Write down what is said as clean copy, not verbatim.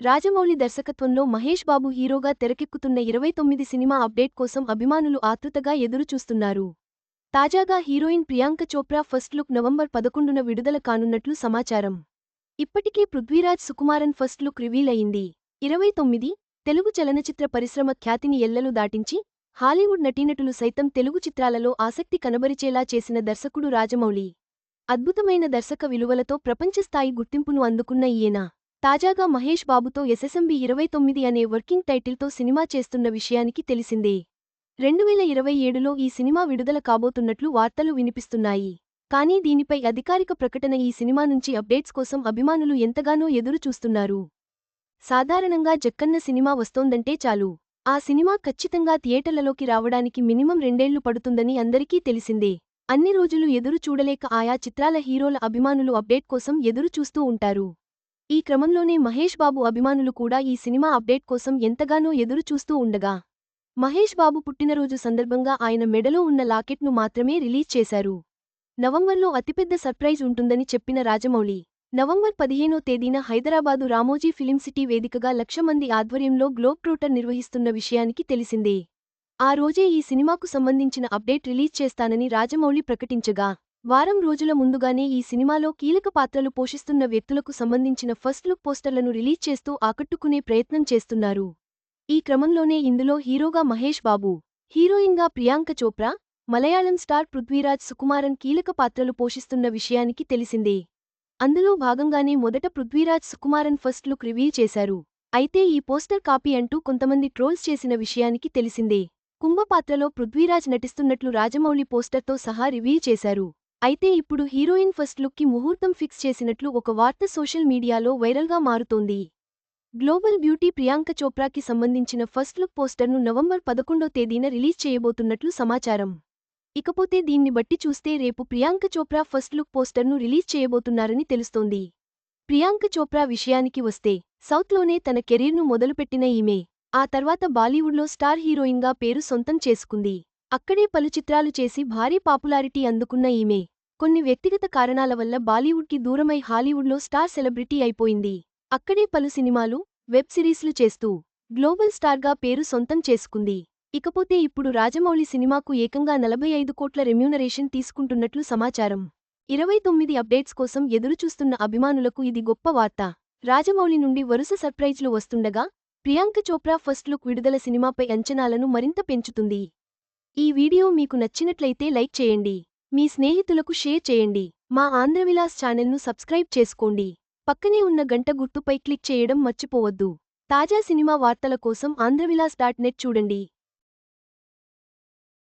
రాజమౌళి దర్శకత్వంలో మహేష్ బాబు హీరోగా తెరకెక్కుతున్న 29 సినిమా అప్డేట్ కోసం అభిమానులు ఆతృతగా ఎదురుచూస్తున్నారు. తాజాగా heroine Priyanka Chopra first look November 11న విడుదల కానున్నట్లు సమాచారం. ఇప్పటికే Prithviraj Sukumaran first look reveal అయింది. 29 తెలుగు చలనచిత్ర పరిశ్రమ ఖ్యాతిని ఎల్లలు దాటించి, హాలీవుడ్ నటీనటులు సైతం తెలుగు చిత్రాలలో ఆసక్తి కనబరిచేలా చేసిన దర్శకుడు రాజమౌళి. అద్భుతమైన దర్శక విలువలతో ప్రపంచస్థాయి గుర్తింపును అందుకున్న ఈయన తాజాగా మహేష్ బాబుతో ఎస్ఎస్ఎంబి 29 అనే వర్కింగ్ టైటిల్తో సినిమా చేస్తున్న విషయానికి తెలిసిందే. 2027లో ఈ సినిమా విడుదల కాబోతున్నట్లు వార్తలు వినిపిస్తున్నాయి. కానీ దీనిపై అధికారిక ప్రకటన ఈ సినిమా నుంచి అప్డేట్స్ కోసం అభిమానులు ఎంతగానో ఎదురు చూస్తున్నారు. సాధారణంగా జక్కన్న సినిమా వస్తోందంటే చాలు, ఆ సినిమా ఖచ్చితంగా థియేటర్లలోకి రావడానికి మినిమం 2 ఏళ్లు పడుతుందని అందరికీ తెలిసిందే. అన్ని రోజులు ఎదురు చూడలేక ఆయా చిత్రాల హీరోల అభిమానులు అప్డేట్ కోసం ఎదురు చూస్తూ ఉంటారు. ఈ క్రమంలోనే మహేష్ బాబు అభిమానులు కూడా ఈ సినిమా అప్డేట్ కోసం ఎంతగానో ఎదురు చూస్తూ ఉండగా, మహేష్ బాబు పుట్టినరోజు సందర్భంగా ఆయన మెడలో ఉన్న లాకెట్ను మాత్రమే రిలీజ్ చేశారు. నవంబర్లో అతిపెద్ద సర్ప్రైజ్ ఉంటుందని చెప్పిన రాజమౌళి, నవంబర్ 15వ తేదీన హైదరాబాదు రామోజీ ఫిలిం సిటీ వేదికగా 1,00,000 మంది ఆధ్వర్యంలో గ్లోబ్ ట్రూటర్ నిర్వహిస్తున్న విషయానికి తెలిసిందే. ఆ రోజే ఈ సినిమాకు సంబంధించిన అప్డేట్ రిలీజ్ చేస్తానని రాజమౌళి ప్రకటించగా, వారం రోజుల ముందుగానే ఈ సినిమాలో కీలక పాత్రలు పోషిస్తున్న వ్యక్తులకు సంబంధించిన ఫస్ట్ లుక్ పోస్టర్లను రిలీజ్ చేస్తూ ఆకట్టుకునే ప్రయత్నం చేస్తున్నారు. ఈ క్రమంలోనే ఇందులో హీరోగా మహేష్ బాబు, హీరోయిన్గా ప్రియాంక చోప్రా, మలయాళం స్టార్ పృథ్వీరాజ్ సుకుమారన్ కీలక పాత్రలు పోషిస్తున్న విషయానికి తెలిసిందే. అందులో భాగంగానే మొదట Prithviraj Sukumaran first look reveal చేశారు. అయితే ఈ పోస్టర్ కాపీ అంటూ కొంతమంది ట్రోల్స్ చేసిన విషయానికి తెలిసిందే. కుంభ పాత్రలో పృథ్వీరాజ్ నటిస్తున్నట్లు రాజమౌళి పోస్టర్తో సహా రివీల్ చేశారు. అయితే ఇప్పుడు హీరోయిన్ ఫస్ట్ లుక్కి ముహూర్తం ఫిక్స్ చేసినట్లు ఒక వార్త సోషల్ మీడియాలో వైరల్గా మారుతోంది. గ్లోబల్ బ్యూటీ ప్రియాంక చోప్రాకి సంబంధించిన ఫస్ట్ లుక్ పోస్టర్ను నవంబర్ 11వ తేదీన రిలీజ్ చేయబోతున్నట్లు సమాచారం. ఇకపోతే దీన్ని బట్టి చూస్తే రేపు ప్రియాంక చోప్రా ఫస్ట్ లుక్ పోస్టర్ను రిలీజ్ చేయబోతున్నారని తెలుస్తోంది. ప్రియాంక చోప్రా విషయానికి వస్తే, సౌత్లోనే తన కెరీర్ను మొదలుపెట్టిన ఈమె ఆ తర్వాత బాలీవుడ్లో స్టార్ హీరోయిన్గా పేరు సొంతం చేసుకుంది. అక్కడే పలు చిత్రాలు చేసి భారీ పాపులారిటీ అందుకున్న ఈమె కొన్ని వ్యక్తిగత కారణాల వల్ల బాలీవుడ్కి దూరమై హాలీవుడ్లో స్టార్ సెలబ్రిటీ అయిపోయింది. అక్కడే పలు సినిమాలు, వెబ్ సిరీస్లు చేస్తూ గ్లోబల్ స్టార్గా పేరు సొంతం చేసుకుంది. ఇకపోతే ఇప్పుడు రాజమౌళి సినిమాకు ఏకంగా 45 కోట్ల రెమ్యూనరేషన్ తీసుకుంటున్నట్లు సమాచారం. 29 అప్డేట్స్ కోసం ఎదురుచూస్తున్న అభిమానులకు ఇది గొప్ప వార్త. రాజమౌళి నుండి వరుస సర్ప్రైజ్లు వస్తుండగా, ప్రియాంక చోప్రా ఫస్ట్ లుక్ విడుదల సినిమాపై అంచనాలను మరింత పెంచుతుంది. ఈ వీడియో మీకు నచ్చినట్లయితే లైక్ చేయండి. మీ స్నేహితులకు షేర్ చేయండి. మా ఆంధ్రవిలాస్ ఛానల్ను సబ్స్క్రైబ్ చేసుకోండి. పక్కనే ఉన్న గంట గుర్తుపై క్లిక్ చేయడం మర్చిపోవద్దు. తాజా సినిమా వార్తల కోసం ఆంధ్రవిలాస్.net చూడండి.